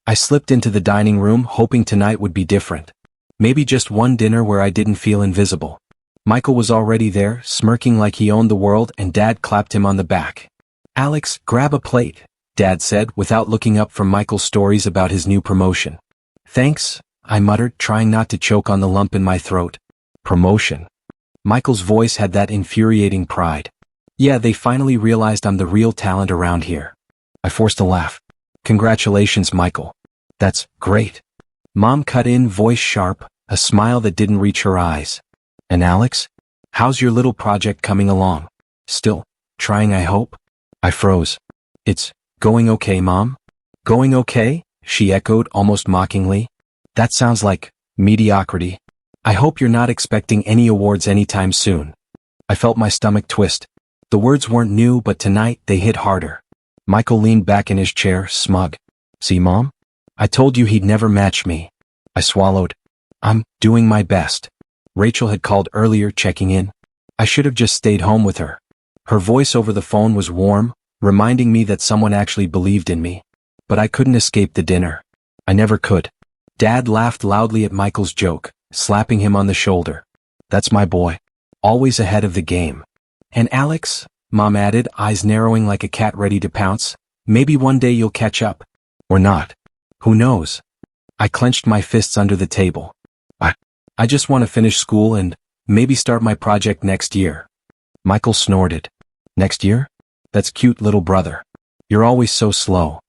I slipped into the dining room hoping tonight would be different. Maybe just one dinner where I didn't feel invisible. Michael was already there, smirking like he owned the world, and Dad clapped him on the back. "Alex, grab a plate," Dad said without looking up from Michael's stories about his new promotion. "Thanks," I muttered, trying not to choke on the lump in my throat. Promotion. Michael's voice had that infuriating pride. "Yeah, they finally realized I'm the real talent around here." I forced a laugh. "Congratulations, Michael. That's great." Mom cut in, voice sharp, a smile that didn't reach her eyes. "And Alex? How's your little project coming along? Still trying, I hope?" I froze. "It's going okay, Mom." "Going okay?" she echoed almost mockingly. "That sounds like mediocrity. I hope you're not expecting any awards anytime soon." I felt my stomach twist. The words weren't new, but tonight they hit harder. Michael leaned back in his chair, smug. "See, Mom? I told you he'd never match me." I swallowed. "I'm doing my best." Rachel had called earlier, checking in. I should have just stayed home with her. Her voice over the phone was warm, reminding me that someone actually believed in me. But I couldn't escape the dinner. I never could. Dad laughed loudly at Michael's joke, slapping him on the shoulder. "That's my boy. Always ahead of the game." "And Alex," Mom added, eyes narrowing like a cat ready to pounce, "maybe one day you'll catch up. Or not. Who knows?" I clenched my fists under the table. I just want to finish school and maybe start my project next year." Michael snorted. "Next year? That's cute, little brother. You're always so slow."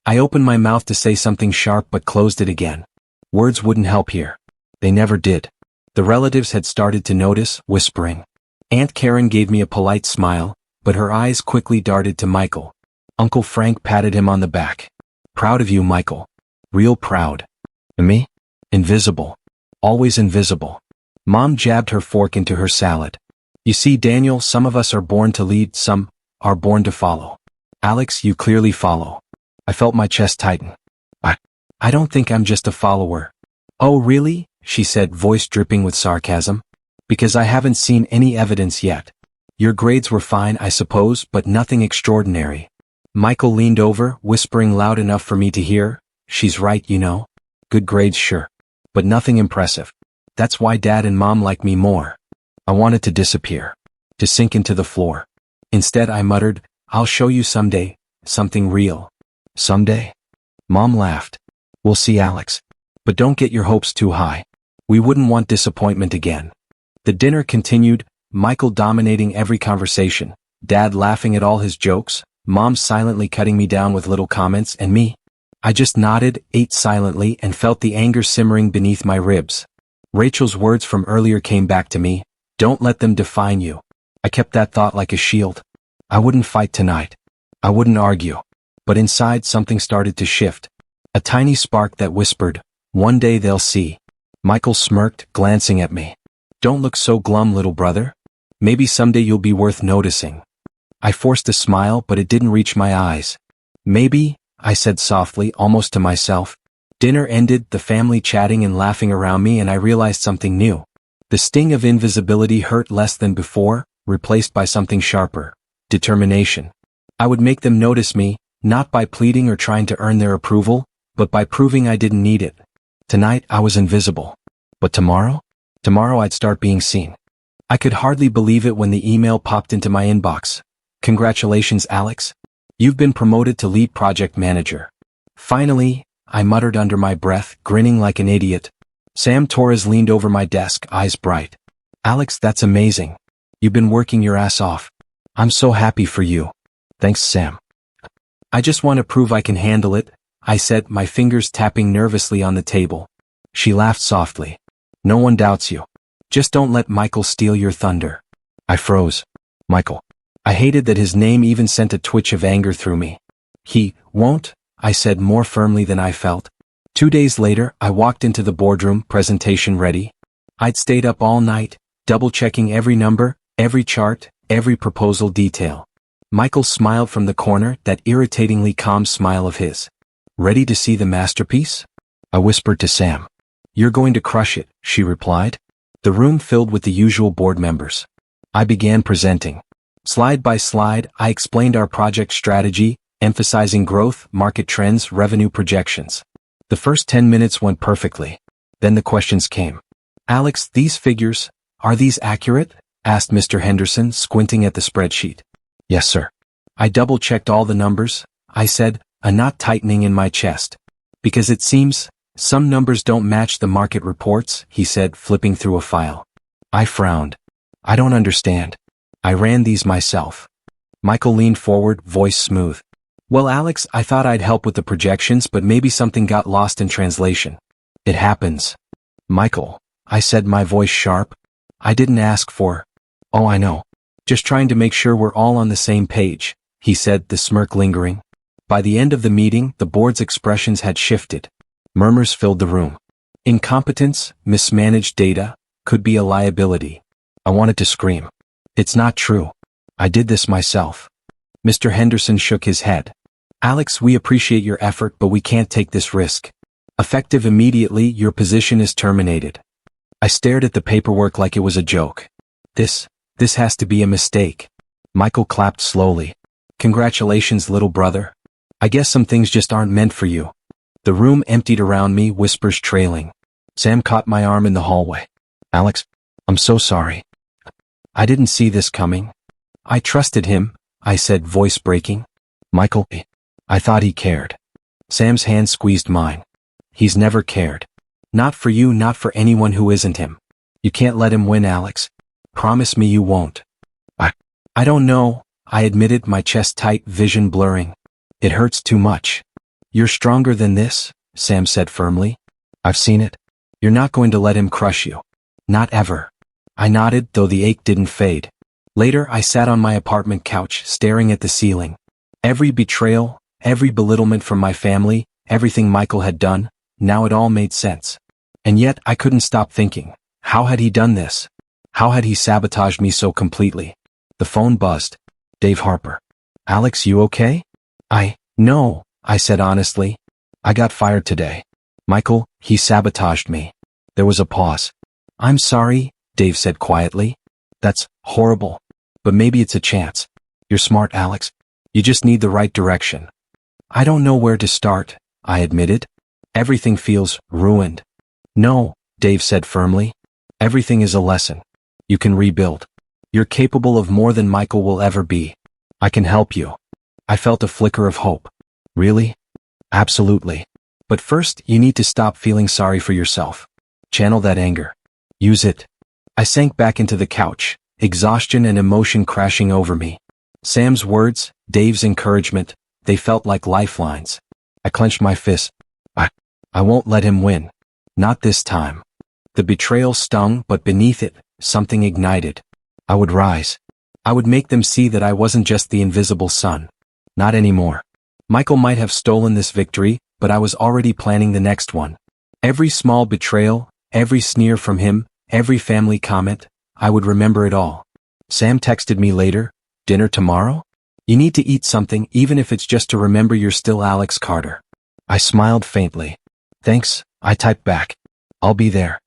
I opened my mouth to say something sharp but closed it again. Words wouldn't help here. They never did. The relatives had started to notice, whispering. Aunt Karen gave me a polite smile, but her eyes quickly darted to Michael. Uncle Frank patted him on the back. "Proud of you, Michael. Real proud." "And me? Invisible. Always invisible." Mom jabbed her fork into her salad. "You see, Daniel, some of us are born to lead, some are born to follow. Alex, you clearly follow." I felt my chest tighten. I don't think I'm just a follower." "Oh, really?" she said, voice dripping with sarcasm. "Because I haven't seen any evidence yet. Your grades were fine, I suppose, but nothing extraordinary." Michael leaned over, whispering loud enough for me to hear, "She's right, you know. Good grades, sure. But nothing impressive. That's why Dad and Mom like me more." I wanted to disappear. To sink into the floor. Instead I muttered, "I'll show you someday, something real." "Someday?" Mom laughed. "We'll see, Alex. But don't get your hopes too high. We wouldn't want disappointment again." The dinner continued, Michael dominating every conversation, Dad laughing at all his jokes, Mom silently cutting me down with little comments, and me. I just nodded, ate silently, and felt the anger simmering beneath my ribs. Rachel's words from earlier came back to me, "Don't let them define you." I kept that thought like a shield. I wouldn't fight tonight. I wouldn't argue. But inside something started to shift. A tiny spark that whispered, "One day they'll see." Michael smirked, glancing at me. "Don't look so glum, little brother. Maybe someday you'll be worth noticing." I forced a smile, but it didn't reach my eyes. "Maybe," I said softly, almost to myself. Dinner ended, the family chatting and laughing around me, and I realized something new. The sting of invisibility hurt less than before, replaced by something sharper. Determination. I would make them notice me, not by pleading or trying to earn their approval, but by proving I didn't need it. Tonight I was invisible. But tomorrow? Tomorrow I'd start being seen. I could hardly believe it when the email popped into my inbox. "Congratulations, Alex. You've been promoted to lead project manager." "Finally," I muttered under my breath, grinning like an idiot. Sam Torres leaned over my desk, eyes bright. "Alex, that's amazing. You've been working your ass off. I'm so happy for you." "Thanks, Sam. I just want to prove I can handle it," I said, my fingers tapping nervously on the table. She laughed softly. "No one doubts you. Just don't let Michael steal your thunder." I froze. Michael. I hated that his name even sent a twitch of anger through me. "He won't," I said more firmly than I felt. 2 days later, I walked into the boardroom, presentation ready. I'd stayed up all night, double-checking every number, every chart, every proposal detail. Michael smiled from the corner, that irritatingly calm smile of his. "Ready to see the masterpiece?" I whispered to Sam. "You're going to crush it," she replied. The room filled with the usual board members. I began presenting. Slide by slide, I explained our project strategy, emphasizing growth, market trends, revenue projections. The first 10 minutes went perfectly. Then the questions came. Alex, these figures, are these accurate? Asked Mr. Henderson, squinting at the spreadsheet. Yes, sir. I double-checked all the numbers, I said, a knot tightening in my chest. Because it seems, some numbers don't match the market reports, he said, flipping through a file. I frowned. I don't understand. I ran these myself. Michael leaned forward, voice smooth. Well, Alex, I thought I'd help with the projections, but maybe something got lost in translation. It happens. Michael, I said, my voice sharp. I didn't ask for. Oh, I know. Just trying to make sure we're all on the same page, he said, the smirk lingering. By the end of the meeting, the board's expressions had shifted. Murmurs filled the room. Incompetence, mismanaged data, could be a liability. I wanted to scream. It's not true. I did this myself. Mr. Henderson shook his head. Alex, we appreciate your effort, but we can't take this risk. Effective immediately, your position is terminated. I stared at the paperwork like it was a joke. This has to be a mistake. Michael clapped slowly. Congratulations, little brother. I guess some things just aren't meant for you. The room emptied around me, whispers trailing. Sam caught my arm in the hallway. Alex, I'm so sorry. I didn't see this coming. I trusted him, I said, voice breaking. Michael, I thought he cared. Sam's hand squeezed mine. He's never cared. Not for you, not for anyone who isn't him. You can't let him win, Alex. Promise me you won't. I don't know, I admitted, my chest tight, vision blurring. It hurts too much. You're stronger than this, Sam said firmly. I've seen it. You're not going to let him crush you. Not ever. I nodded, though the ache didn't fade. Later, I sat on my apartment couch, staring at the ceiling. Every betrayal, every belittlement from my family, everything Michael had done, now it all made sense. And yet, I couldn't stop thinking. How had he done this? How had he sabotaged me so completely? The phone buzzed. Dave Harper. Alex, you okay? No, I said honestly. I got fired today. Michael, he sabotaged me. There was a pause. I'm sorry, Dave said quietly. That's horrible. But maybe it's a chance. You're smart, Alex. You just need the right direction. I don't know where to start, I admitted. Everything feels ruined. No, Dave said firmly. Everything is a lesson. You can rebuild. You're capable of more than Michael will ever be. I can help you. I felt a flicker of hope. Really? Absolutely. But first, you need to stop feeling sorry for yourself. Channel that anger. Use it. I sank back into the couch, exhaustion and emotion crashing over me. Sam's words, Dave's encouragement, they felt like lifelines. I clenched my fist. I won't let him win. Not this time. The betrayal stung, but beneath it, something ignited. I would rise. I would make them see that I wasn't just the invisible son. Not anymore. Michael might have stolen this victory, but I was already planning the next one. Every small betrayal, every sneer from him, every family comment, I would remember it all. Sam texted me later, dinner tomorrow? You need to eat something, even if it's just to remember you're still Alex Carter. I smiled faintly. Thanks, I typed back. I'll be there.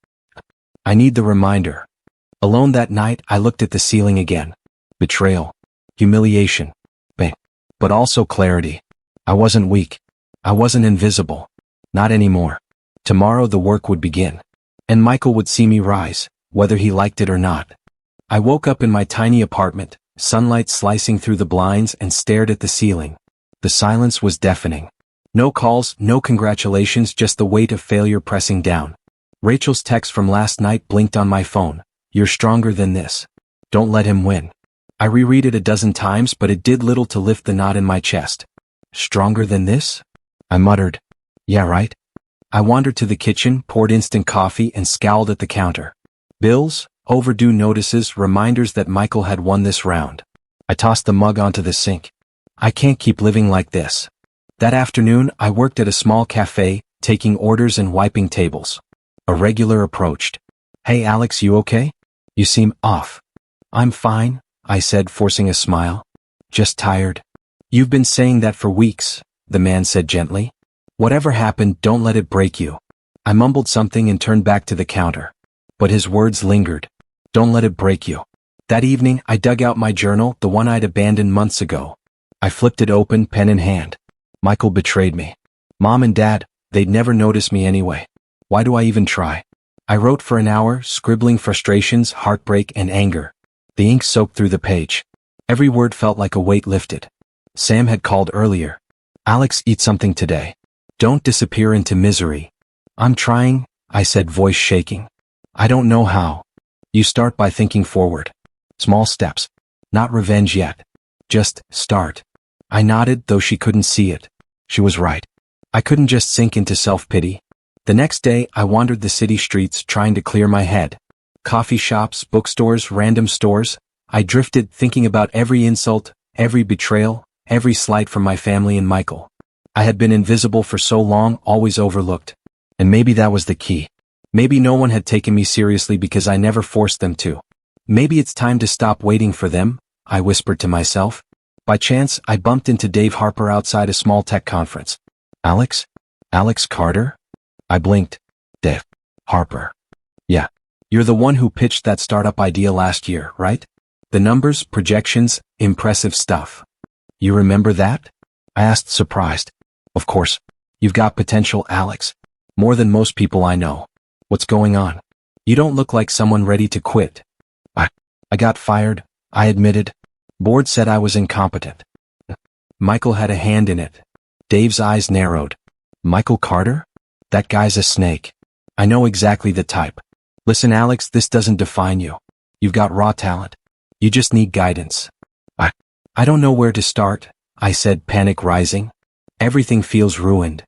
I need the reminder. Alone that night, I looked at the ceiling again. Betrayal. Humiliation. But also clarity. I wasn't weak. I wasn't invisible. Not anymore. Tomorrow the work would begin. And Michael would see me rise, whether he liked it or not. I woke up in my tiny apartment, sunlight slicing through the blinds, and stared at the ceiling. The silence was deafening. No calls, no congratulations, just the weight of failure pressing down. Rachel's text from last night blinked on my phone. You're stronger than this. Don't let him win. I reread it a dozen times, but it did little to lift the knot in my chest. Stronger than this? I muttered. Yeah, right. I wandered to the kitchen, poured instant coffee, and scowled at the counter. Bills, overdue notices, reminders that Michael had won this round. I tossed the mug onto the sink. I can't keep living like this. That afternoon, I worked at a small cafe, taking orders and wiping tables. A regular approached. Hey Alex, you okay? You seem off. I'm fine, I said, forcing a smile. Just tired. You've been saying that for weeks, the man said gently. Whatever happened, don't let it break you. I mumbled something and turned back to the counter. But his words lingered. Don't let it break you. That evening, I dug out my journal, the one I'd abandoned months ago. I flipped it open, pen in hand. Michael betrayed me. Mom and Dad, They'd never notice me anyway. Why do I even try? I wrote for an hour, scribbling frustrations, heartbreak, and anger. The ink soaked through the page. Every word felt like a weight lifted. Sam had called earlier. Alex, eat something today. Don't disappear into misery. I'm trying, I said, voice shaking. I don't know how. You start by thinking forward. Small steps. Not revenge yet. Just start. I nodded, though she couldn't see it. She was right. I couldn't just sink into self-pity. The next day, I wandered the city streets trying to clear my head. Coffee shops, bookstores, random stores. I drifted, thinking about every insult, every betrayal, every slight from my family and Michael. I had been invisible for so long, always overlooked. And maybe that was the key. Maybe no one had taken me seriously because I never forced them to. Maybe it's time to stop waiting for them, I whispered to myself. By chance, I bumped into Dave Harper outside a small tech conference. Alex? Alex Carter? I blinked. Dave Harper. Yeah. You're the one who pitched that startup idea last year, right? The numbers, projections, impressive stuff. You remember that? I asked, surprised. Of course. You've got potential, Alex. More than most people I know. What's going on? You don't look like someone ready to quit. I got fired, I admitted. Board said I was incompetent. Michael had a hand in it. Dave's eyes narrowed. Michael Carter? That guy's a snake. I know exactly the type. Listen, Alex, this doesn't define you. You've got raw talent. You just need guidance. I don't know where to start, I said, panic rising. Everything feels ruined.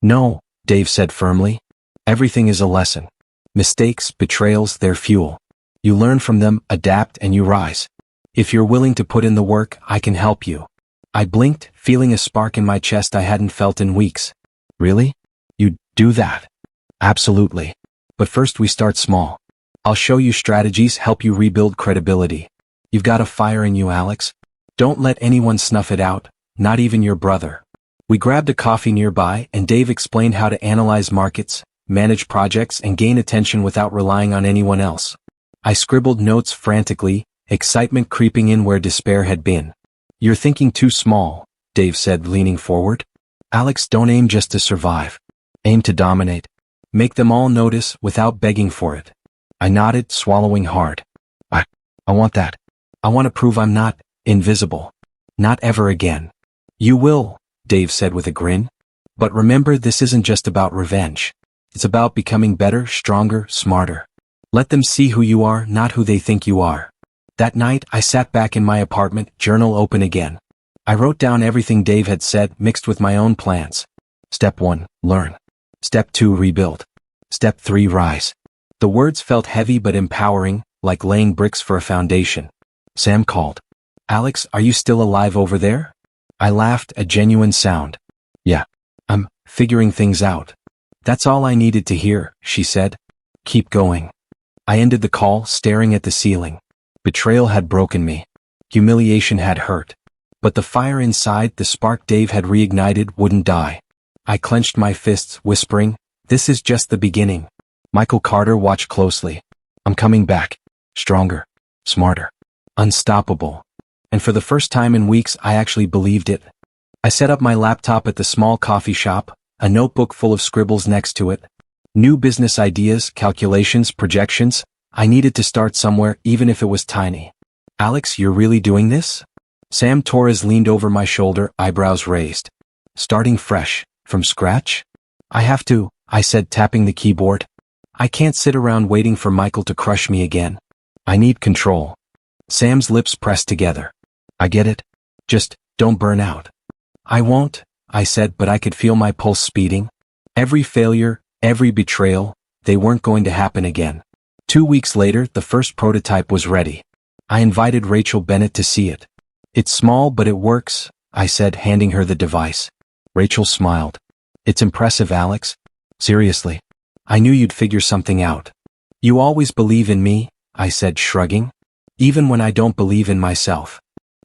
No, Dave said firmly. Everything is a lesson. Mistakes, betrayals, they're fuel. You learn from them, adapt, and you rise. If you're willing to put in the work, I can help you. I blinked, feeling a spark in my chest I hadn't felt in weeks. Really? You'd do that? Absolutely. But first we start small. I'll show you strategies, help you rebuild credibility. You've got a fire in you, Alex. Don't let anyone snuff it out, not even your brother. We grabbed a coffee nearby, and Dave explained how to analyze markets, manage projects, and gain attention without relying on anyone else. I scribbled notes frantically, excitement creeping in where despair had been. You're thinking too small, Dave said, leaning forward. Alex, don't aim just to survive. Aim to dominate. Make them all notice without begging for it. I nodded, swallowing hard. I want that. I want to prove I'm not invisible. Not ever again. You will, Dave said with a grin. But remember, this isn't just about revenge. It's about becoming better, stronger, smarter. Let them see who you are, not who they think you are. That night, I sat back in my apartment, journal open again. I wrote down everything Dave had said, mixed with my own plans. Step 1, learn. Step 2, rebuild. Step 3, rise. The words felt heavy but empowering, like laying bricks for a foundation. Sam called. Alex, are you still alive over there? I laughed, a genuine sound. Yeah. I'm figuring things out. That's all I needed to hear, she said. Keep going. I ended the call, staring at the ceiling. Betrayal had broken me. Humiliation had hurt. But the fire inside, the spark Dave had reignited, wouldn't die. I clenched my fists, whispering, this is just the beginning. Michael Carter, watch closely. I'm coming back. Stronger. Smarter. Unstoppable. And for the first time in weeks, I actually believed it. I set up my laptop at the small coffee shop, a notebook full of scribbles next to it. New business ideas, calculations, projections. I needed to start somewhere, even if it was tiny. Alex, you're really doing this? Sam Torres leaned over my shoulder, eyebrows raised. Starting fresh, from scratch? I have to, I said, tapping the keyboard. I can't sit around waiting for Michael to crush me again. I need control. Sam's lips pressed together. I get it. Just, don't burn out. I won't, I said, but I could feel my pulse speeding. Every failure, every betrayal, they weren't going to happen again. 2 weeks later, the first prototype was ready. I invited Rachel Bennett to see it. It's small, but it works, I said, handing her the device. Rachel smiled. It's impressive, Alex. Seriously. I knew you'd figure something out. You always believe in me, I said, shrugging. Even when I don't believe in myself.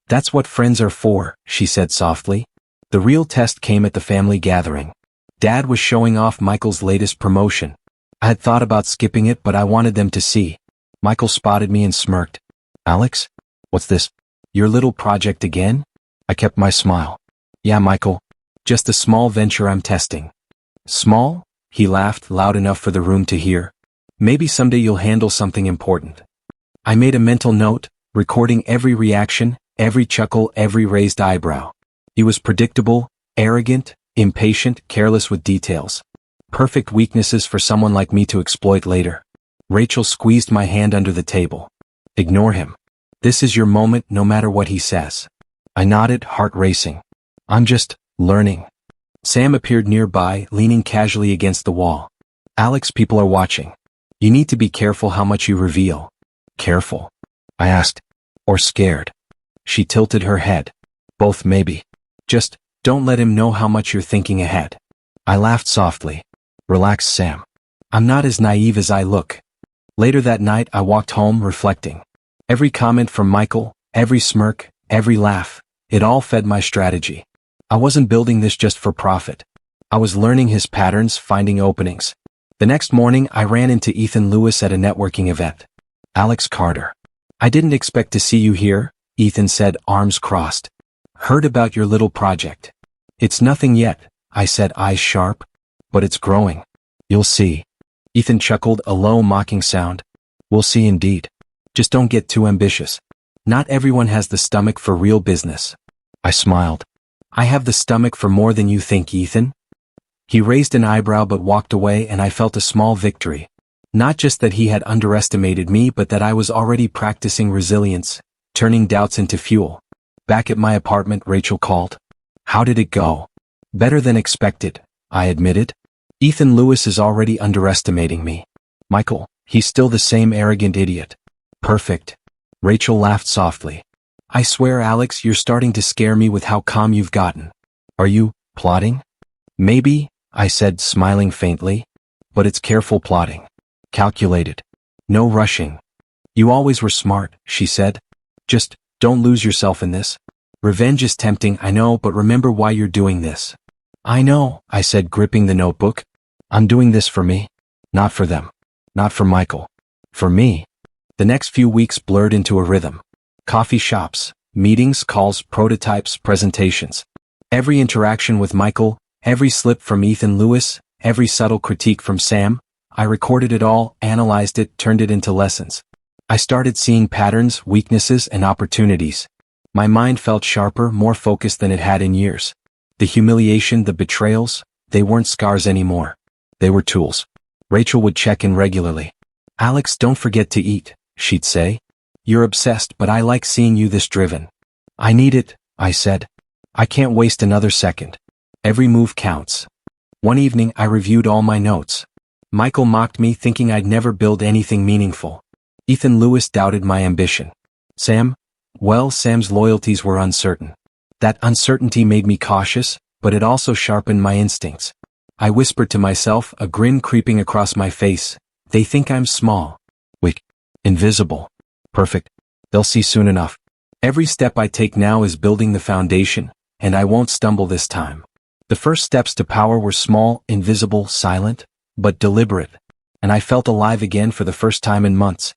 That's what friends are for, she said softly. The real test came at the family gathering. Dad was showing off Michael's latest promotion. I had thought about skipping it, but I wanted them to see. Michael spotted me and smirked. Alex? What's this? Your little project again? I kept my smile. Yeah, Michael. Just a small venture I'm testing. Small? He laughed loud enough for the room to hear. Maybe someday you'll handle something important. I made a mental note, recording every reaction, every chuckle, every raised eyebrow. He was predictable, arrogant, impatient, careless with details. Perfect weaknesses for someone like me to exploit later. Rachel squeezed my hand under the table. Ignore him. This is your moment no matter what he says. I nodded, heart racing. I'm just learning. Sam appeared nearby, leaning casually against the wall. Alex, people are watching. You need to be careful how much you reveal. Careful? I asked. Or scared? She tilted her head. Both maybe. Just, don't let him know how much you're thinking ahead. I laughed softly. Relax, Sam. I'm not as naive as I look. Later that night I walked home reflecting. Every comment from Michael, every smirk, every laugh, it all fed my strategy. I wasn't building this just for profit. I was learning his patterns, finding openings. The next morning I ran into Ethan Lewis at a networking event. Alex Carter. I didn't expect to see you here, Ethan said, arms crossed. Heard about your little project. It's nothing yet, I said, eyes sharp. But it's growing. You'll see. Ethan chuckled, a low mocking sound. We'll see indeed. Just don't get too ambitious. Not everyone has the stomach for real business. I smiled. I have the stomach for more than you think, Ethan. He raised an eyebrow but walked away, and I felt a small victory. Not just that he had underestimated me, but that I was already practicing resilience, turning doubts into fuel. Back at my apartment, Rachel called. How did it go? Better than expected, I admitted. Ethan Lewis is already underestimating me. Michael, he's still the same arrogant idiot. Perfect. Rachel laughed softly. I swear, Alex, you're starting to scare me with how calm you've gotten. Are you plotting? Maybe, I said, smiling faintly. But it's careful plotting. Calculated. No rushing. You always were smart, she said. Just, don't lose yourself in this. Revenge is tempting, I know, but remember why you're doing this. I know, I said, gripping the notebook. I'm doing this for me. Not for them. Not for Michael. For me. The next few weeks blurred into a rhythm. Coffee shops, meetings, calls, prototypes, presentations. Every interaction with Michael, every slip from Ethan Lewis, every subtle critique from Sam, I recorded it all, analyzed it, turned it into lessons. I started seeing patterns, weaknesses, and opportunities. My mind felt sharper, more focused than it had in years. The humiliation, the betrayals, they weren't scars anymore. They were tools. Rachel would check in regularly. Alex, don't forget to eat, she'd say. You're obsessed, but I like seeing you this driven. I need it, I said. I can't waste another second. Every move counts. One evening I reviewed all my notes. Michael mocked me, thinking I'd never build anything meaningful. Ethan Lewis doubted my ambition. Sam? Well, Sam's loyalties were uncertain. That uncertainty made me cautious, but it also sharpened my instincts. I whispered to myself, a grin creeping across my face. They think I'm small. Weak. Invisible. Perfect. They'll see soon enough. Every step I take now is building the foundation, and I won't stumble this time. The first steps to power were small, invisible, silent, but deliberate, and I felt alive again for the first time in months.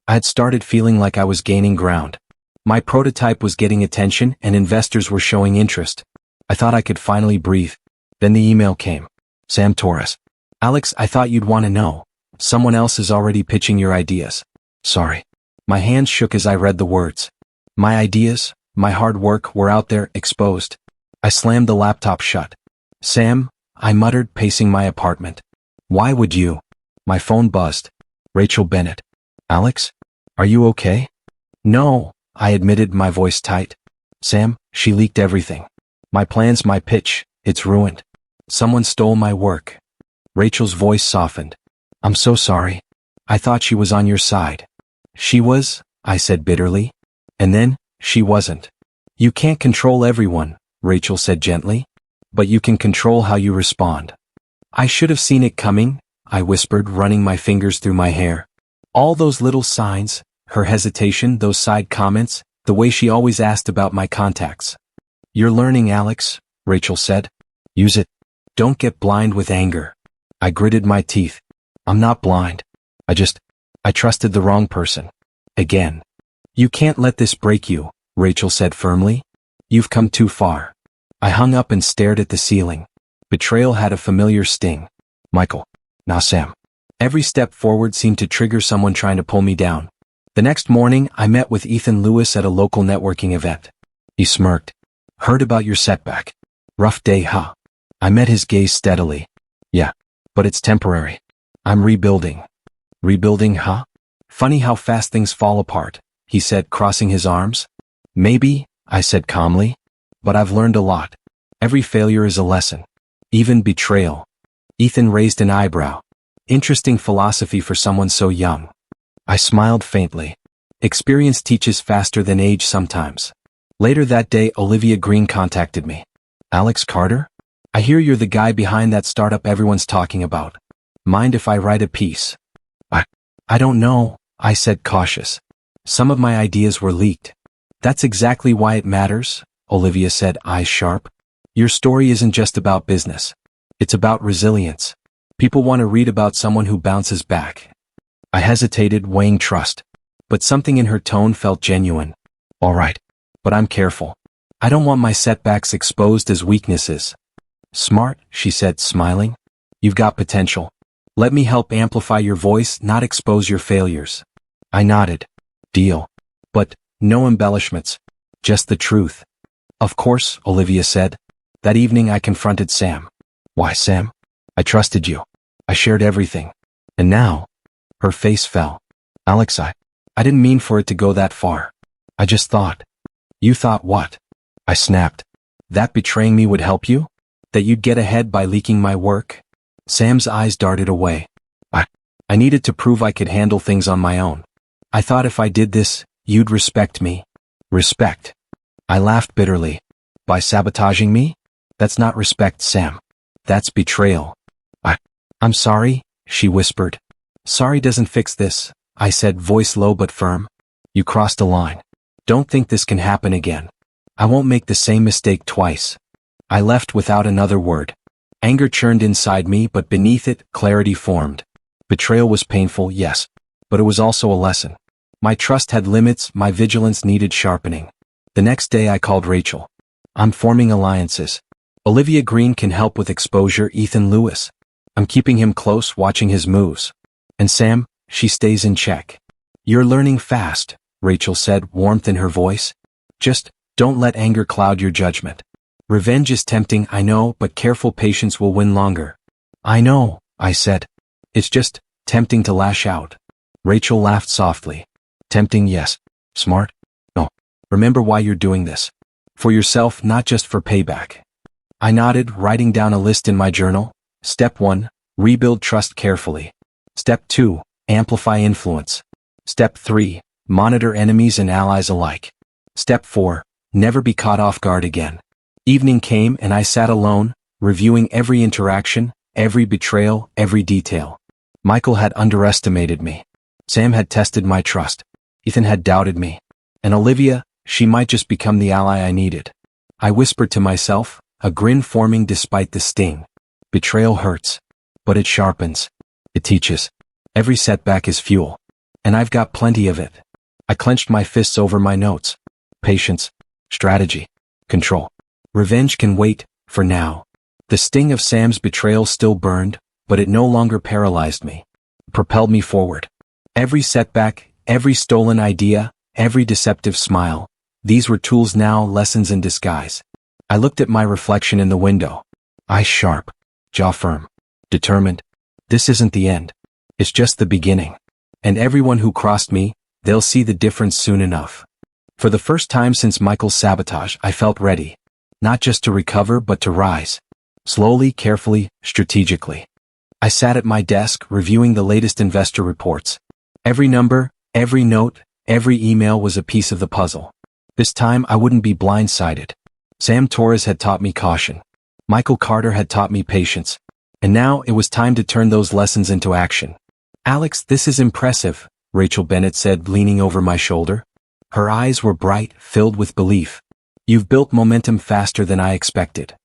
I had started feeling like I was gaining ground. My prototype was getting attention, and investors were showing interest. I thought I could finally breathe. Then the email came. Sam Torres. Alex, I thought you'd want to know. Someone else is already pitching your ideas. Sorry. My hands shook as I read the words. My ideas, my hard work were out there, exposed. I slammed the laptop shut. Sam, I muttered, pacing my apartment. Why would you? My phone buzzed. Rachel Bennett. Alex? Are you okay? No, I admitted, my voice tight. Sam, she leaked everything. My plans, my pitch, it's ruined. Someone stole my work. Rachel's voice softened. I'm so sorry. I thought she was on your side. She was, I said bitterly. And then, she wasn't. You can't control everyone, Rachel said gently. But you can control how you respond. I should have seen it coming, I whispered, running my fingers through my hair. All those little signs, her hesitation, those side comments, the way she always asked about my contacts. You're learning, Alex, Rachel said. Use it. Don't get blind with anger. I gritted my teeth. I'm not blind. I trusted the wrong person. Again. You can't let this break you, Rachel said firmly. You've come too far. I hung up and stared at the ceiling. Betrayal had a familiar sting. Michael. Now Sam. Every step forward seemed to trigger someone trying to pull me down. The next morning, I met with Ethan Lewis at a local networking event. He smirked. Heard about your setback. Rough day, huh? I met his gaze steadily. Yeah, but it's temporary. I'm rebuilding. Rebuilding, huh? Funny how fast things fall apart, he said, crossing his arms. Maybe, I said calmly. But I've learned a lot. Every failure is a lesson. Even betrayal. Ethan raised an eyebrow. Interesting philosophy for someone so young. I smiled faintly. Experience teaches faster than age sometimes. Later that day, Olivia Green contacted me. Alex Carter? I hear you're the guy behind that startup everyone's talking about. Mind if I write a piece? I don't know, I said cautious. Some of my ideas were leaked. That's exactly why it matters, Olivia said, eyes sharp. Your story isn't just about business. It's about resilience. People want to read about someone who bounces back. I hesitated, weighing trust. But something in her tone felt genuine. All right. But I'm careful. I don't want my setbacks exposed as weaknesses. Smart, she said, smiling. You've got potential. Let me help amplify your voice, not expose your failures. I nodded. Deal. But no embellishments. Just the truth. Of course, Olivia said. That evening I confronted Sam. Why, Sam? I trusted you. I shared everything. And now? Her face fell. Alex, I didn't mean for it to go that far. I just thought. You thought what? I snapped. That betraying me would help you? That you'd get ahead by leaking my work? Sam's eyes darted away. I needed to prove I could handle things on my own. I thought if I did this, you'd respect me. Respect. I laughed bitterly. By sabotaging me? That's not respect, Sam. That's betrayal. I'm sorry, she whispered. Sorry doesn't fix this, I said, voice low but firm. You crossed a line. Don't think this can happen again. I won't make the same mistake twice. I left without another word. Anger churned inside me, but beneath it, clarity formed. Betrayal was painful, yes, but it was also a lesson. My trust had limits, my vigilance needed sharpening. The next day I called Rachel. I'm forming alliances. Olivia Green can help with exposure, Ethan Lewis. I'm keeping him close, watching his moves. And Sam, she stays in check. You're learning fast, Rachel said, warmth in her voice. Just don't let anger cloud your judgment. Revenge is tempting, I know, but careful patience will win longer. I know, I said. It's just tempting to lash out. Rachel laughed softly. Tempting, yes. Smart? No. Remember why you're doing this. For yourself, not just for payback. I nodded, writing down a list in my journal. Step 1, rebuild trust carefully. Step 2, amplify influence. Step 3, monitor enemies and allies alike. Step 4, never be caught off guard again. Evening came and I sat alone, reviewing every interaction, every betrayal, every detail. Michael had underestimated me. Sam had tested my trust. Ethan had doubted me. And Olivia, she might just become the ally I needed. I whispered to myself, a grin forming despite the sting. Betrayal hurts. But it sharpens. It teaches. Every setback is fuel. And I've got plenty of it. I clenched my fists over my notes. Patience. Strategy. Control. Revenge can wait, for now. The sting of Sam's betrayal still burned, but it no longer paralyzed me. It propelled me forward. Every setback, every stolen idea, every deceptive smile. These were tools now, lessons in disguise. I looked at my reflection in the window. Eyes sharp. Jaw firm. Determined. This isn't the end. It's just the beginning. And everyone who crossed me, they'll see the difference soon enough. For the first time since Michael's sabotage, I felt ready. Not just to recover, but to rise. Slowly, carefully, strategically. I sat at my desk, reviewing the latest investor reports. Every number, every note, every email was a piece of the puzzle. This time I wouldn't be blindsided. Sam Torres had taught me caution. Michael Carter had taught me patience. And now it was time to turn those lessons into action. Alex, this is impressive, Rachel Bennett said, leaning over my shoulder. Her eyes were bright, filled with belief. You've built momentum faster than I expected.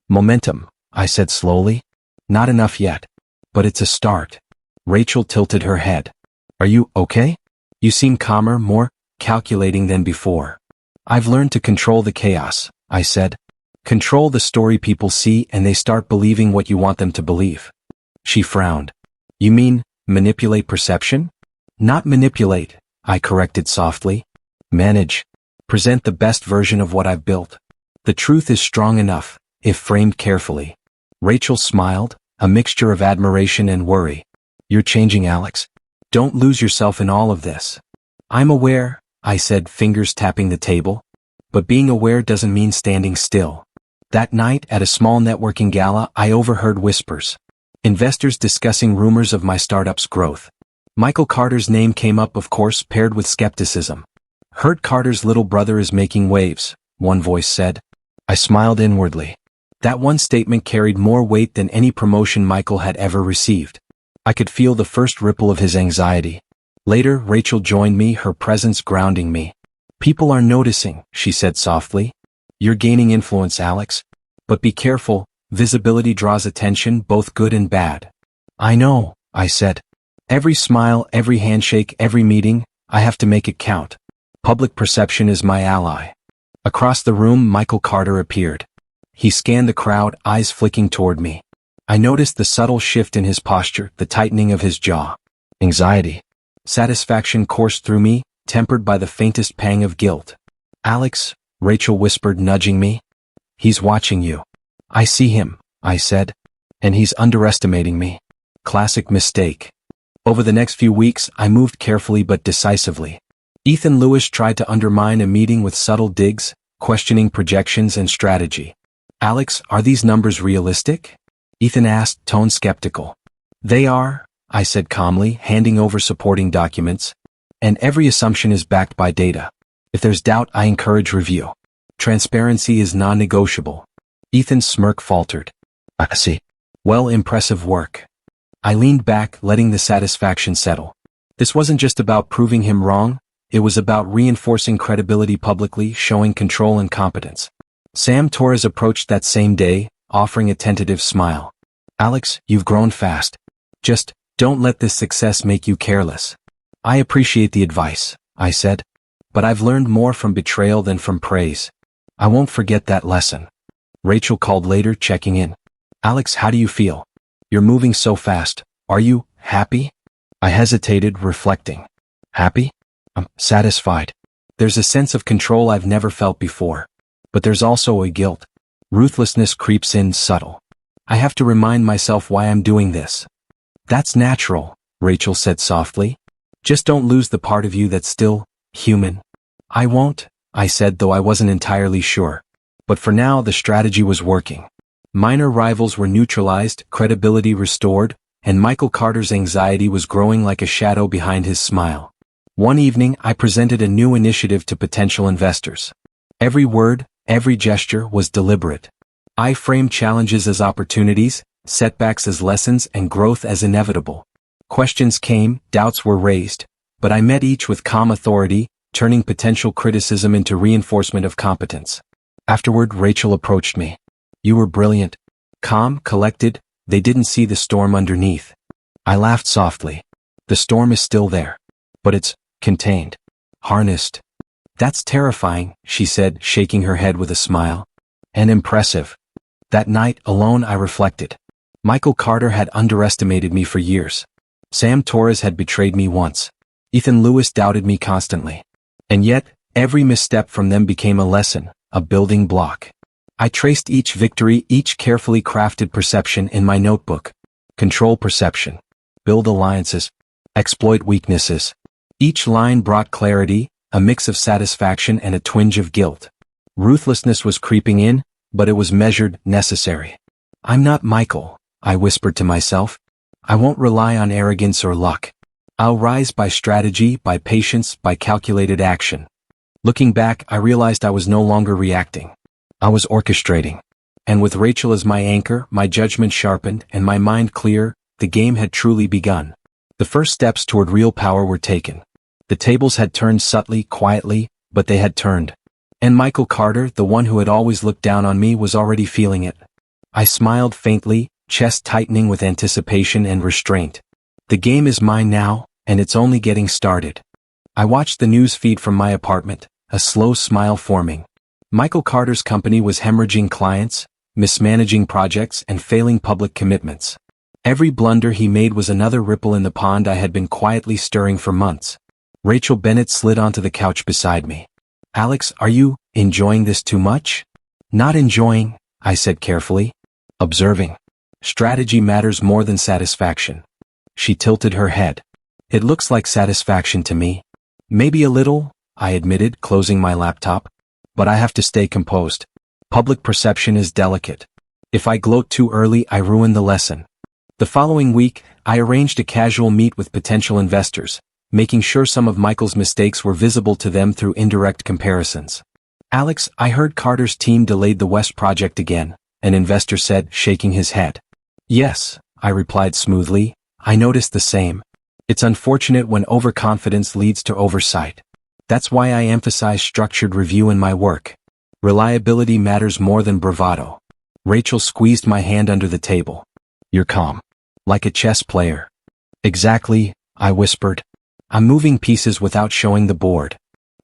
Momentum, I said slowly. Not enough yet. But it's a start. Rachel tilted her head. Are you okay? You seem calmer, more calculating than before. I've learned to control the chaos, I said. Control the story people see and they start believing what you want them to believe. She frowned. You mean, manipulate perception? Not manipulate, I corrected softly. Manage. Present the best version of what I've built. The truth is strong enough, if framed carefully. Rachel smiled, a mixture of admiration and worry. You're changing, Alex. Don't lose yourself in all of this. I'm aware, I said, fingers tapping the table. But being aware doesn't mean standing still. That night at a small networking gala, I overheard whispers. Investors discussing rumors of my startup's growth. Michael Carter's name came up, of course, paired with skepticism. Heard Carter's little brother is making waves, one voice said. I smiled inwardly. That one statement carried more weight than any promotion Michael had ever received. I could feel the first ripple of his anxiety. Later, Rachel joined me, her presence grounding me. People are noticing, she said softly. You're gaining influence, Alex. But be careful, visibility draws attention, both good and bad. I know, I said. Every smile, every handshake, every meeting, I have to make it count. Public perception is my ally. Across the room, Michael Carter appeared. He scanned the crowd, eyes flicking toward me. I noticed the subtle shift in his posture, the tightening of his jaw. Anxiety. Satisfaction coursed through me, tempered by the faintest pang of guilt. Alex, Rachel whispered, nudging me. He's watching you. I see him, I said. And he's underestimating me. Classic mistake. Over the next few weeks, I moved carefully but decisively. Ethan Lewis tried to undermine a meeting with subtle digs, questioning projections and strategy. Alex, are these numbers realistic? Ethan asked, tone skeptical. They are, I said calmly, handing over supporting documents. And every assumption is backed by data. If there's doubt, I encourage review. Transparency is non-negotiable. Ethan's smirk faltered. I see. Well, impressive work. I leaned back, letting the satisfaction settle. This wasn't just about proving him wrong, it was about reinforcing credibility publicly, showing control and competence. Sam Torres approached that same day, offering a tentative smile. Alex, you've grown fast. Just, don't let this success make you careless. I appreciate the advice, I said. But I've learned more from betrayal than from praise. I won't forget that lesson. Rachel called later, checking in. Alex, how do you feel? You're moving so fast. Are you happy? I hesitated, reflecting. Happy? I'm satisfied. There's a sense of control I've never felt before. But there's also a guilt. Ruthlessness creeps in subtle. I have to remind myself why I'm doing this. That's natural, Rachel said softly. Just don't lose the part of you that's still human. I won't, I said, though I wasn't entirely sure. But for now, the strategy was working. Minor rivals were neutralized, credibility restored, and Michael Carter's anxiety was growing like a shadow behind his smile. One evening, I presented a new initiative to potential investors. Every word, every gesture was deliberate. I framed challenges as opportunities, setbacks as lessons, and growth as inevitable. Questions came, doubts were raised, but I met each with calm authority, turning potential criticism into reinforcement of competence. Afterward, Rachel approached me. You were brilliant. Calm, collected, they didn't see the storm underneath. I laughed softly. The storm is still there. But it's contained. Harnessed. That's terrifying, she said, shaking her head with a smile. And impressive. That night, alone, I reflected. Michael Carter had underestimated me for years. Sam Torres had betrayed me once. Ethan Lewis doubted me constantly. And yet, every misstep from them became a lesson, a building block. I traced each victory, each carefully crafted perception in my notebook. Control perception. Build alliances. Exploit weaknesses. Each line brought clarity, a mix of satisfaction and a twinge of guilt. Ruthlessness was creeping in, but it was measured, necessary. I'm not Michael, I whispered to myself. I won't rely on arrogance or luck. I'll rise by strategy, by patience, by calculated action. Looking back, I realized I was no longer reacting. I was orchestrating. And with Rachel as my anchor, my judgment sharpened, and my mind clear, the game had truly begun. The first steps toward real power were taken. The tables had turned subtly, quietly, but they had turned. And Michael Carter, the one who had always looked down on me, was already feeling it. I smiled faintly, chest tightening with anticipation and restraint. The game is mine now, and it's only getting started. I watched the news feed from my apartment, a slow smile forming. Michael Carter's company was hemorrhaging clients, mismanaging projects, and failing public commitments. Every blunder he made was another ripple in the pond I had been quietly stirring for months. Rachel Bennett slid onto the couch beside me. Alex, are you enjoying this too much? Not enjoying, I said carefully. Observing. Strategy matters more than satisfaction. She tilted her head. It looks like satisfaction to me. Maybe a little, I admitted, closing my laptop. But I have to stay composed. Public perception is delicate. If I gloat too early, I ruin the lesson. The following week, I arranged a casual meet with potential investors, making sure some of Michael's mistakes were visible to them through indirect comparisons. Alex, I heard Carter's team delayed the West project again, an investor said, shaking his head. Yes, I replied smoothly, I noticed the same. It's unfortunate when overconfidence leads to oversight. That's why I emphasize structured review in my work. Reliability matters more than bravado. Rachel squeezed my hand under the table. You're calm. Like a chess player. Exactly, I whispered. I'm moving pieces without showing the board.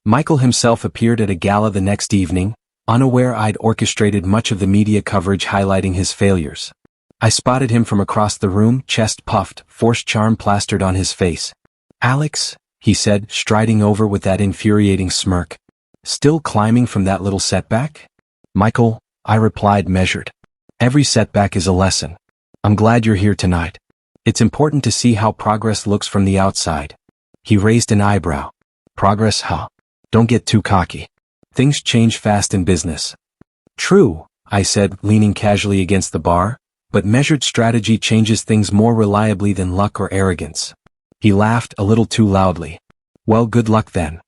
Michael himself appeared at a gala the next evening, unaware I'd orchestrated much of the media coverage highlighting his failures. I spotted him from across the room, chest puffed, forced charm plastered on his face. Alex, he said, striding over with that infuriating smirk. Still climbing from that little setback? Michael, I replied measured. Every setback is a lesson. I'm glad you're here tonight. It's important to see how progress looks from the outside. He raised an eyebrow. Progress, huh? Don't get too cocky. Things change fast in business. True, I said, leaning casually against the bar, but measured strategy changes things more reliably than luck or arrogance. He laughed a little too loudly. Well, good luck then.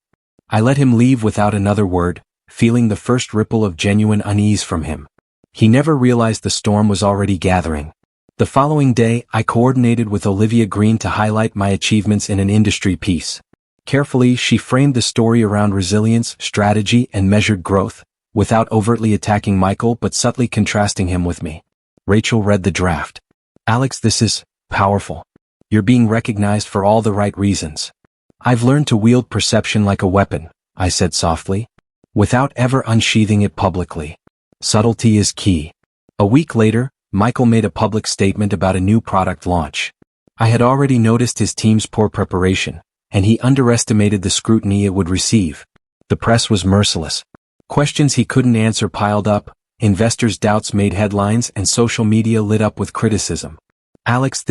I let him leave without another word, feeling the first ripple of genuine unease from him. He never realized the storm was already gathering. The following day, I coordinated with Olivia Green to highlight my achievements in an industry piece. Carefully, she framed the story around resilience, strategy, and measured growth, without overtly attacking Michael but subtly contrasting him with me. Rachel read the draft. Alex, this is powerful. You're being recognized for all the right reasons. I've learned to wield perception like a weapon, I said softly, without ever unsheathing it publicly. Subtlety is key. A week later, Michael made a public statement about a new product launch. I had already noticed his team's poor preparation, and he underestimated the scrutiny it would receive. The press was merciless. Questions he couldn't answer piled up, investors' doubts made headlines, and social media lit up with criticism. Alex,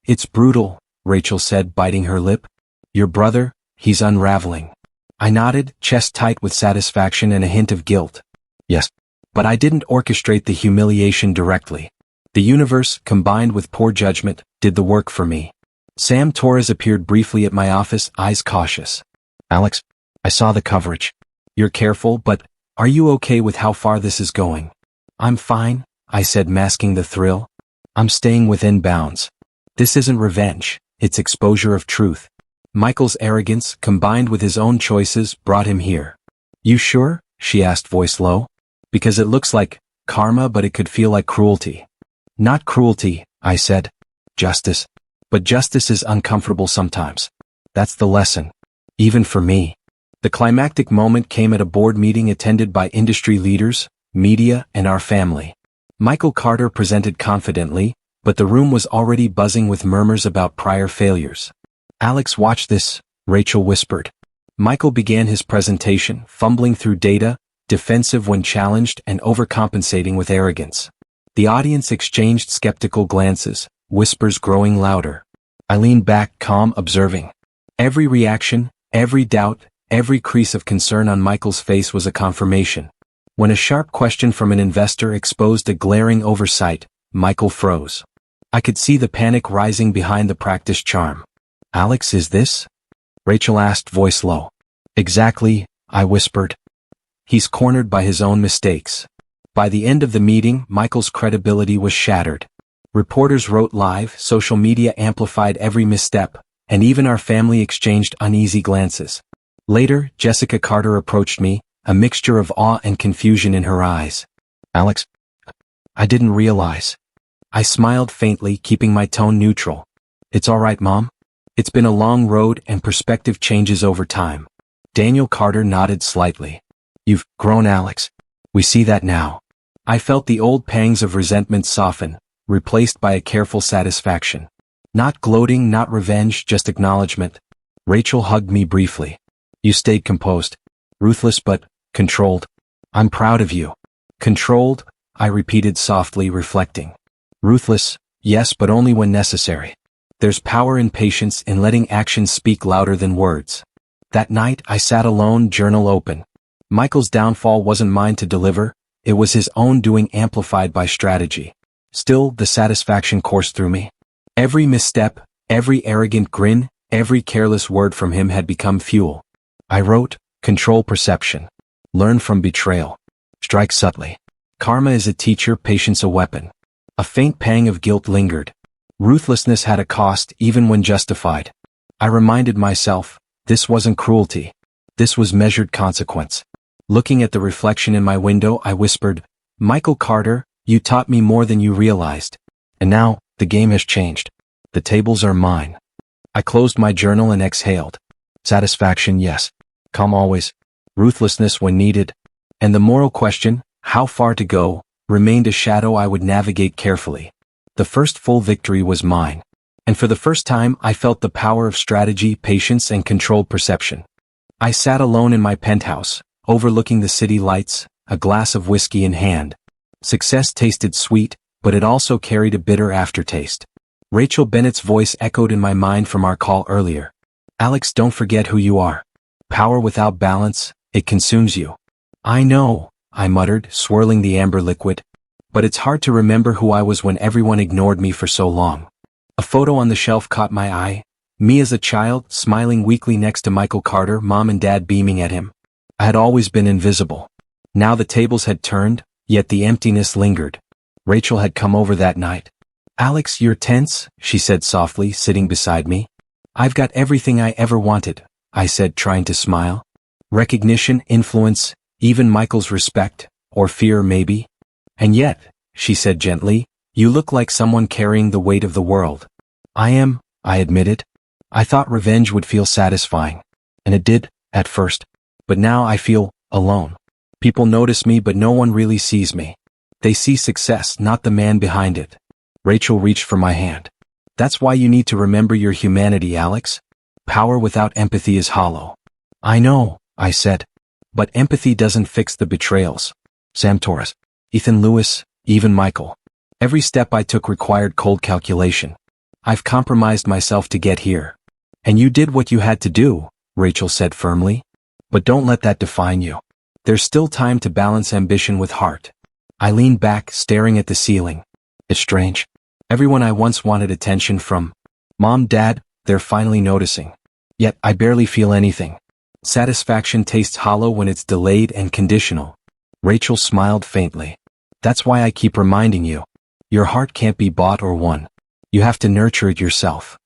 it's brutal, Rachel said, biting her lip. Your brother, he's unraveling. I nodded, chest tight with satisfaction and a hint of guilt. Yes. But I didn't orchestrate the humiliation directly. The universe, combined with poor judgment, did the work for me. Sam Torres appeared briefly at my office, eyes cautious. Alex, I saw the coverage. You're careful, but are you okay with how far this is going? I'm fine, I said, masking the thrill. I'm staying within bounds. This isn't revenge, it's exposure of truth. Michael's arrogance, combined with his own choices, brought him here. You sure? She asked, voice low. Because it looks like karma, but it could feel like cruelty. Not cruelty, I said. Justice. But justice is uncomfortable sometimes. That's the lesson. Even for me. The climactic moment came at a board meeting attended by industry leaders, media, and our family. Michael Carter presented confidently, but the room was already buzzing with murmurs about prior failures. Alex, watch this, Rachel whispered. Michael began his presentation, fumbling through data, defensive when challenged and overcompensating with arrogance. The audience exchanged skeptical glances, whispers growing louder. I leaned back, calm, observing. Every reaction, every doubt, every crease of concern on Michael's face was a confirmation. When a sharp question from an investor exposed a glaring oversight, Michael froze. I could see the panic rising behind the practiced charm. Alex, is this? Rachel asked, voice low. Exactly, I whispered. He's cornered by his own mistakes. By the end of the meeting, Michael's credibility was shattered. Reporters wrote live, social media amplified every misstep, and even our family exchanged uneasy glances. Later, Jessica Carter approached me, a mixture of awe and confusion in her eyes. Alex, I didn't realize. I smiled faintly, keeping my tone neutral. It's all right, Mom. It's been a long road and perspective changes over time. Daniel Carter nodded slightly. You've grown, Alex. We see that now. I felt the old pangs of resentment soften, replaced by a careful satisfaction. Not gloating, not revenge, just acknowledgement. Rachel hugged me briefly. You stayed composed. Ruthless but controlled. I'm proud of you. Controlled, I repeated softly, reflecting. Ruthless, yes, but only when necessary. There's power in patience, in letting actions speak louder than words. That night, I sat alone, journal open. Michael's downfall wasn't mine to deliver, it was his own doing, amplified by strategy. Still, the satisfaction coursed through me. Every misstep, every arrogant grin, every careless word from him had become fuel. I wrote, control perception. Learn from betrayal. Strike subtly. Karma is a teacher, patience a weapon. A faint pang of guilt lingered. Ruthlessness had a cost, even when justified. I reminded myself, this wasn't cruelty. This was measured consequence. Looking at the reflection in my window, I whispered, Michael Carter, you taught me more than you realized. And now, the game has changed. The tables are mine. I closed my journal and exhaled. Satisfaction, yes. Calm always. Ruthlessness when needed. And the moral question, how far to go, remained a shadow I would navigate carefully. The first full victory was mine. And for the first time, I felt the power of strategy, patience, and controlled perception. I sat alone in my penthouse, overlooking the city lights, a glass of whiskey in hand. Success tasted sweet, but it also carried a bitter aftertaste. Rachel Bennett's voice echoed in my mind from our call earlier. Alex, don't forget who you are. Power without balance, it consumes you. I know, I muttered, swirling the amber liquid. But it's hard to remember who I was when everyone ignored me for so long. A photo on the shelf caught my eye. Me as a child, smiling weakly next to Michael Carter, Mom and Dad beaming at him. I had always been invisible. Now the tables had turned, yet the emptiness lingered. Rachel had come over that night. Alex, you're tense, she said softly, sitting beside me. I've got everything I ever wanted, I said, trying to smile. Recognition, influence, even Michael's respect, or fear maybe. And yet, she said gently, you look like someone carrying the weight of the world. I am, I admitted. I thought revenge would feel satisfying. And it did, at first. But now I feel alone. People notice me, but no one really sees me. They see success, not the man behind it. Rachel reached for my hand. That's why you need to remember your humanity, Alex. Power without empathy is hollow. I know, I said. But empathy doesn't fix the betrayals. Sam Torres, Ethan Lewis, even Michael. Every step I took required cold calculation. I've compromised myself to get here. And you did what you had to do, Rachel said firmly. But don't let that define you. There's still time to balance ambition with heart. I leaned back, staring at the ceiling. It's strange. Everyone I once wanted attention from, Mom, Dad, they're finally noticing. Yet I barely feel anything. Satisfaction tastes hollow when it's delayed and conditional. Rachel smiled faintly. That's why I keep reminding you. Your heart can't be bought or won. You have to nurture it yourself.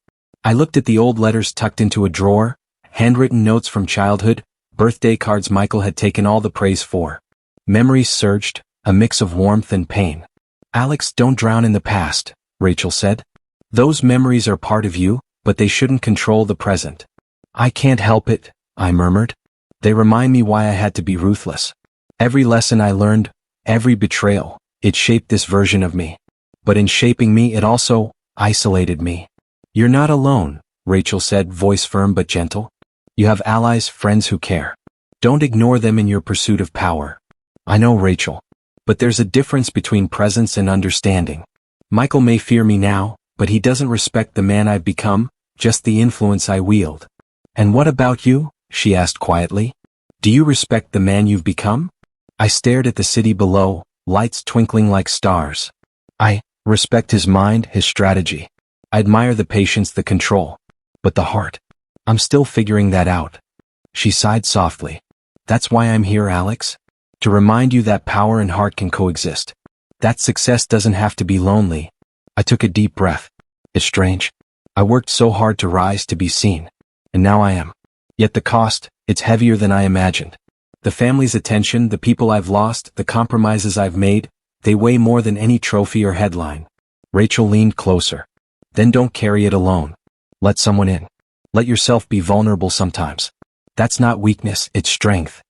I looked at the old letters tucked into a drawer, handwritten notes from childhood, birthday cards Michael had taken all the praise for. Memories surged, a mix of warmth and pain. Alex, don't drown in the past, Rachel said. Those memories are part of you, but they shouldn't control the present. I can't help it, I murmured. They remind me why I had to be ruthless. Every lesson I learned, every betrayal, it shaped this version of me. But in shaping me, it also isolated me. You're not alone, Rachel said, voice firm but gentle. You have allies, friends who care. Don't ignore them in your pursuit of power. I know, Rachel. But there's a difference between presence and understanding. Michael may fear me now, but he doesn't respect the man I've become, just the influence I wield. And what about you? She asked quietly. Do you respect the man you've become? I stared at the city below, lights twinkling like stars. I respect his mind, his strategy. I admire the patience, the control. But the heart. I'm still figuring that out. She sighed softly. That's why I'm here, Alex. To remind you that power and heart can coexist. That success doesn't have to be lonely. I took a deep breath. It's strange. I worked so hard to rise, to be seen. And now I am. Yet the cost, it's heavier than I imagined. The family's attention, the people I've lost, the compromises I've made, they weigh more than any trophy or headline. Rachel leaned closer. Then don't carry it alone. Let someone in. Let yourself be vulnerable sometimes. That's not weakness, it's strength.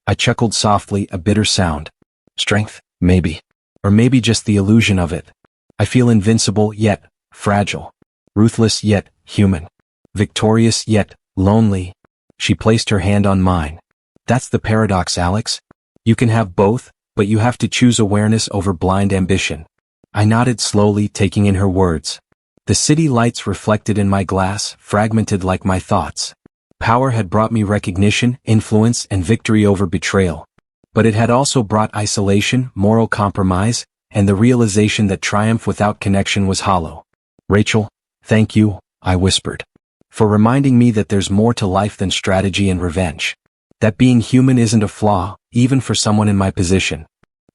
I chuckled softly, a bitter sound. Strength, maybe. Or maybe just the illusion of it. I feel invincible yet fragile. Ruthless yet human. Victorious yet lonely. She placed her hand on mine. That's the paradox, Alex. You can have both, but you have to choose awareness over blind ambition. I nodded slowly, taking in her words. The city lights reflected in my glass, fragmented like my thoughts. Power had brought me recognition, influence, and victory over betrayal. But it had also brought isolation, moral compromise, and the realization that triumph without connection was hollow. Rachel, thank you, I whispered. For reminding me that there's more to life than strategy and revenge. That being human isn't a flaw, even for someone in my position.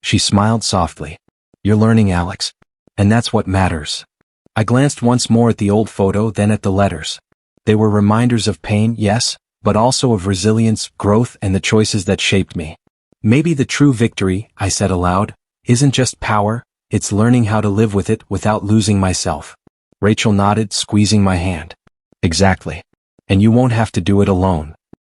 She smiled softly. You're learning, Alex. And that's what matters. I glanced once more at the old photo, then at the letters. They were reminders of pain, yes, but also of resilience, growth, and the choices that shaped me. Maybe the true victory, I said aloud, isn't just power, it's learning how to live with it without losing myself. Rachel nodded, squeezing my hand. Exactly. And you won't have to do it alone.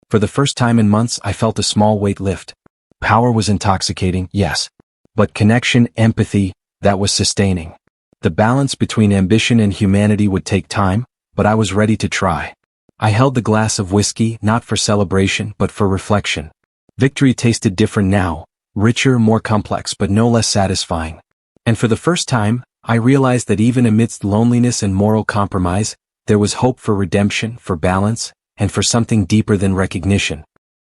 For the first time in months, I felt a small weight lift. Power was intoxicating, yes. But connection, empathy, that was sustaining. The balance between ambition and humanity would take time, but I was ready to try. I held the glass of whiskey, not for celebration, but for reflection. Victory tasted different now, richer, more complex, but no less satisfying. And for the first time, I realized that even amidst loneliness and moral compromise, there was hope for redemption, for balance, and for something deeper than recognition.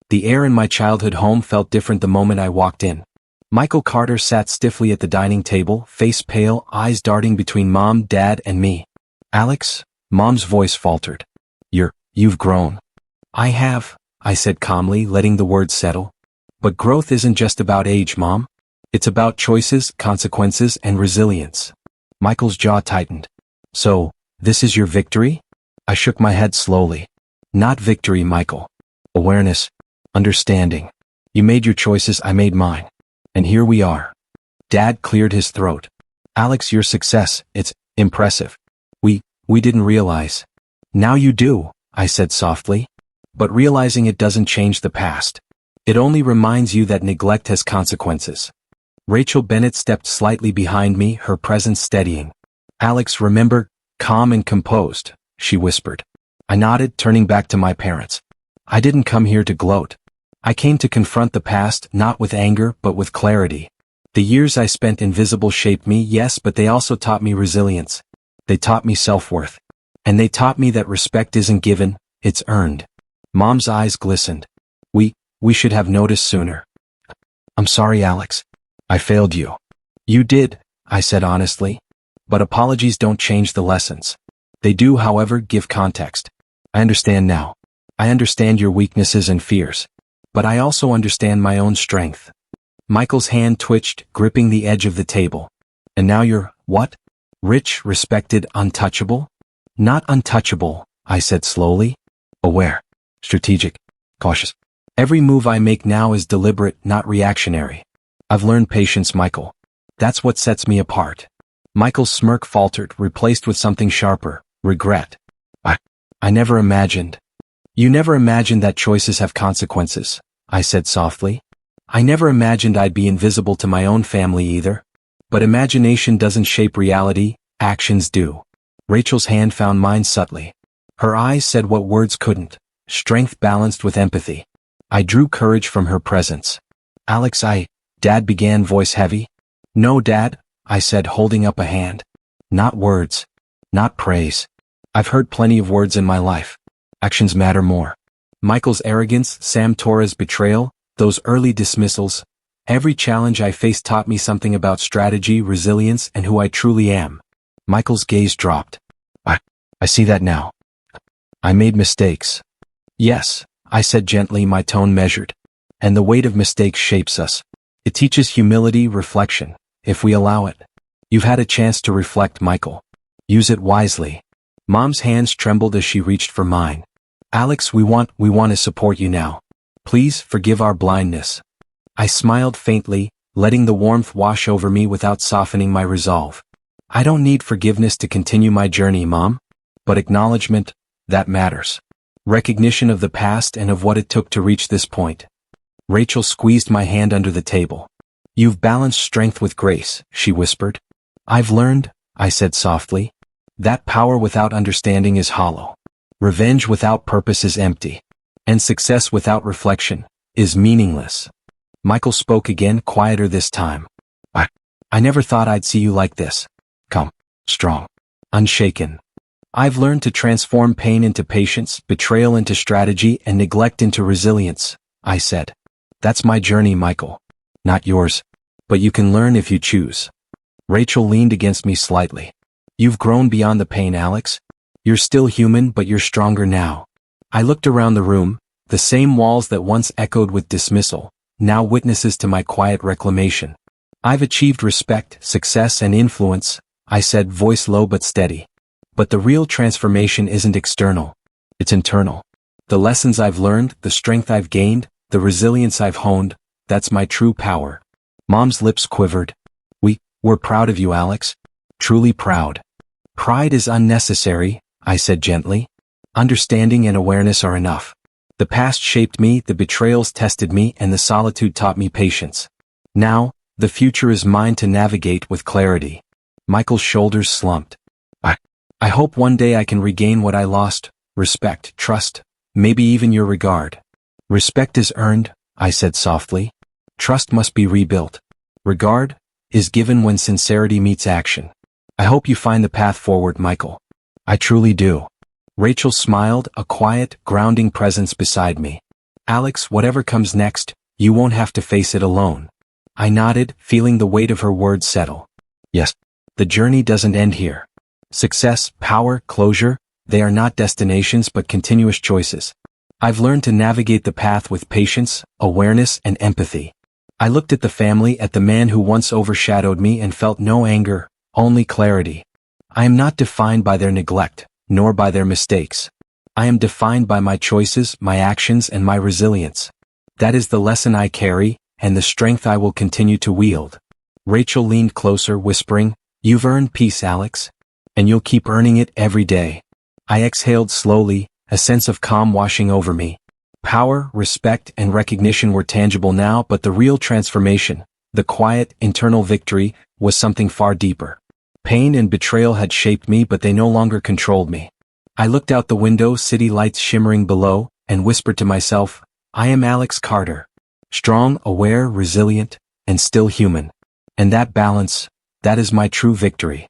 The air in my childhood home felt different the moment I walked in. Michael Carter sat stiffly at the dining table, face pale, eyes darting between Mom, Dad, and me. Alex, Mom's voice faltered. You've grown. I have, I said calmly, letting the words settle. But growth isn't just about age, Mom. It's about choices, consequences, and resilience. Michael's jaw tightened. So, this is your victory? I shook my head slowly. Not victory, Michael. Awareness. Understanding. You made your choices, I made mine. And here we are. Dad cleared his throat. Alex, your success, it's impressive. We didn't realize. Now you do, I said softly. But realizing it doesn't change the past. It only reminds you that neglect has consequences. Rachel Bennett stepped slightly behind me, her presence steadying. Alex, remember, calm and composed, she whispered. I nodded, turning back to my parents. I didn't come here to gloat. I came to confront the past, not with anger, but with clarity. The years I spent invisible shaped me, yes, but they also taught me resilience. They taught me self-worth. And they taught me that respect isn't given, it's earned. Mom's eyes glistened. We should have noticed sooner. I'm sorry, Alex. I failed you. You did, I said honestly. But apologies don't change the lessons. They do, however, give context. I understand now. I understand your weaknesses and fears. But I also understand my own strength. Michael's hand twitched, gripping the edge of the table. And now you're, what? Rich, respected, untouchable? Not untouchable, I said slowly. Aware. Strategic. Cautious. Every move I make now is deliberate, not reactionary. I've learned patience, Michael. That's what sets me apart. Michael's smirk faltered, replaced with something sharper. Regret. I never imagined. You never imagined that choices have consequences, I said softly. I never imagined I'd be invisible to my own family either. But imagination doesn't shape reality, actions do. Rachel's hand found mine subtly. Her eyes said what words couldn't. Strength balanced with empathy. I drew courage from her presence. Alex, Dad began, voice heavy. No, Dad, I said, holding up a hand. Not words. Not praise. I've heard plenty of words in my life. Actions matter more. Michael's arrogance, Sam Torres' betrayal, those early dismissals. Every challenge I faced taught me something about strategy, resilience, and who I truly am. Michael's gaze dropped. I see that now. I made mistakes. Yes, I said gently, my tone measured. And the weight of mistakes shapes us. It teaches humility, reflection, if we allow it. You've had a chance to reflect, Michael. Use it wisely. Mom's hands trembled as she reached for mine. Alex, we want to support you now. Please forgive our blindness. I smiled faintly, letting the warmth wash over me without softening my resolve. I don't need forgiveness to continue my journey, Mom. But acknowledgement, that matters. Recognition of the past and of what it took to reach this point. Rachel squeezed my hand under the table. You've balanced strength with grace, she whispered. I've learned, I said softly, that power without understanding is hollow. Revenge without purpose is empty. And success without reflection is meaningless. Michael spoke again, quieter this time. I never thought I'd see you like this. Calm, strong, unshaken. I've learned to transform pain into patience, betrayal into strategy, and neglect into resilience, I said. That's my journey, Michael. Not yours. But you can learn if you choose. Rachel leaned against me slightly. You've grown beyond the pain, Alex. You're still human, but you're stronger now. I looked around the room, the same walls that once echoed with dismissal, now witnesses to my quiet reclamation. I've achieved respect, success, and influence, I said, voice low but steady. But the real transformation isn't external. It's internal. The lessons I've learned, the strength I've gained, the resilience I've honed, that's my true power. Mom's lips quivered. We're proud of you, Alex. Truly proud. Pride is unnecessary, I said gently. Understanding and awareness are enough. The past shaped me, the betrayals tested me, and the solitude taught me patience. Now, the future is mine to navigate with clarity. Michael's shoulders slumped. I hope one day I can regain what I lost, respect, trust, maybe even your regard. Respect is earned, I said softly. Trust must be rebuilt. Regard is given when sincerity meets action. I hope you find the path forward, Michael. I truly do. Rachel smiled, a quiet, grounding presence beside me. Alex, whatever comes next, you won't have to face it alone. I nodded, feeling the weight of her words settle. Yes, the journey doesn't end here. Success, power, closure, they are not destinations but continuous choices. I've learned to navigate the path with patience, awareness, and empathy. I looked at the family, at the man who once overshadowed me, and felt no anger, only clarity. I am not defined by their neglect, nor by their mistakes. I am defined by my choices, my actions, and my resilience. That is the lesson I carry, and the strength I will continue to wield. Rachel leaned closer, whispering, You've earned peace, Alex. And you'll keep earning it every day. I exhaled slowly, a sense of calm washing over me. Power, respect, and recognition were tangible now, but the real transformation, the quiet, internal victory, was something far deeper. Pain and betrayal had shaped me, but they no longer controlled me. I looked out the window, city lights shimmering below, and whispered to myself, I am Alex Carter. Strong, aware, resilient, and still human. And that balance, that is my true victory.